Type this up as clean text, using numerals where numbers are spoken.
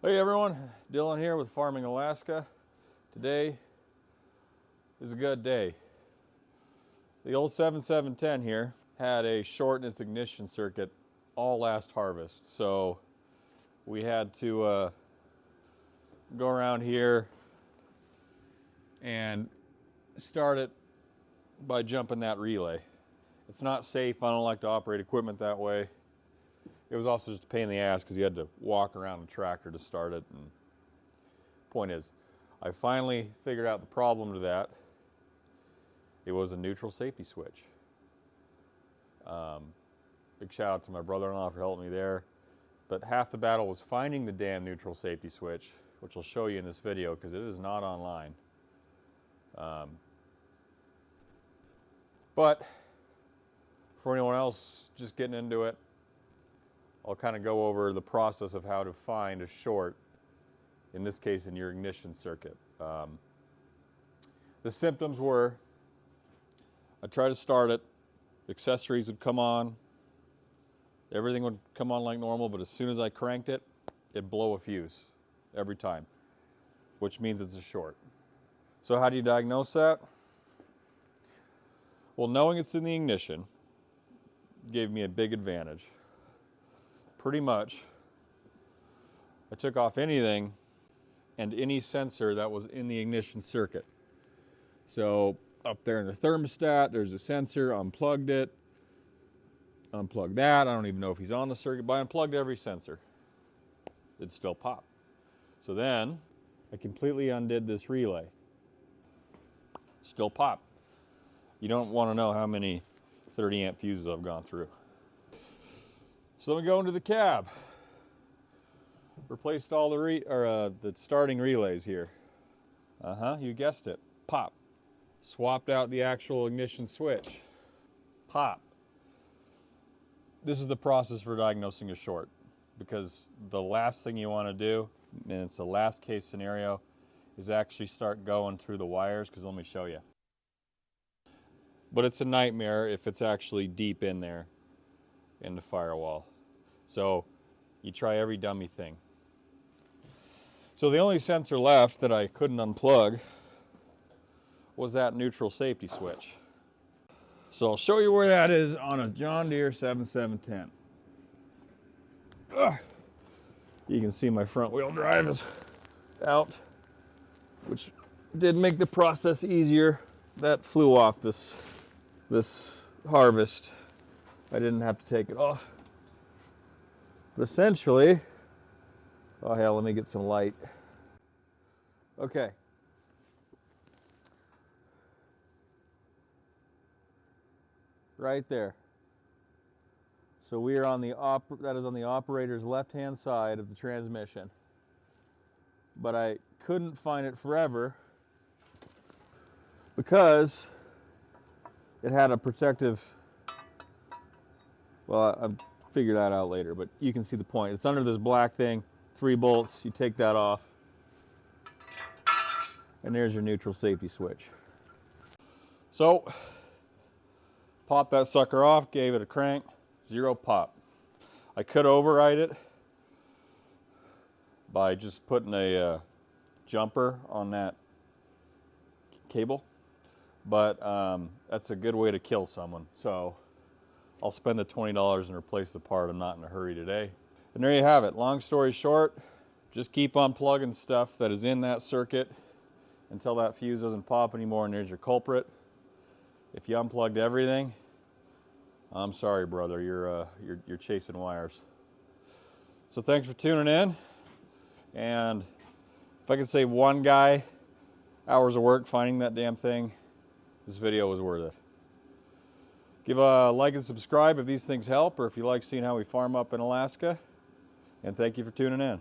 Hey everyone, Dylan here with Farming Alaska. Today is a good day. The old 7710 here had a short in its ignition circuit all last harvest. So we had to go around here and start it by jumping that relay. It's not safe. I don't like to operate equipment that way. It was also just a pain in the ass because you had to walk around the tractor to start it. And point is, I finally figured out the problem to that. It was a neutral safety switch. Big shout out to my brother-in-law for helping me there. But half the battle was finding the damn neutral safety switch, which I'll show you in this video because it is not online. But for anyone else just getting into it, I'll kind of go over the process of how to find a short, in this case in your ignition circuit. The symptoms were, I tried to start it, accessories would come on, everything would come on like normal, but as soon as I cranked it, it'd blow a fuse every time, which means it's a short. So how do you diagnose that? Well, knowing it's in the ignition gave me a big advantage. Pretty much, I took off anything and any sensor that was in the ignition circuit. So up there in the thermostat, there's a sensor, unplugged it, unplugged that. I don't even know if he's on the circuit, but I unplugged every sensor. It'd still pop. So then I completely undid this relay. Still pop. You don't want to know how many 30 amp fuses I've gone through. So then we go into the cab. Replaced all the starting relays here. You guessed it. Pop. Swapped out the actual ignition switch. Pop. This is the process for diagnosing a short, because the last thing you want to do, and it's the last case scenario, is actually start going through the wires, because let me show you. But it's a nightmare if it's actually deep in there in the firewall. So you try every dummy thing. So the only sensor left that I couldn't unplug was that neutral safety switch. So I'll show you where that is on a John Deere 7710. You can see my front wheel drive is out, which did make the process easier. That flew off this harvest. I didn't have to take it off. But essentially, oh hell, let me get some light. Okay. Right there. So we are on that is on the operator's left-hand side of the transmission. But I couldn't find it forever because it had a protective, well, I figure that out later, but you can see the point. It's under this black thing, 3 bolts, you take that off, and there's your neutral safety switch. So, pop that sucker off, gave it a crank, 0 pop. I could override it by just putting a jumper on that cable, but that's a good way to kill someone. So I'll spend the $20 and replace the part. I'm not in a hurry today. And there you have it. Long story short, just keep unplugging stuff that is in that circuit until that fuse doesn't pop anymore, and there's your culprit. If you unplugged everything, I'm sorry, brother, you're chasing wires. So thanks for tuning in. And if I could save one guy hours of work finding that damn thing, this video was worth it. Give a like and subscribe if these things help, or if you like seeing how we farm up in Alaska. And thank you for tuning in.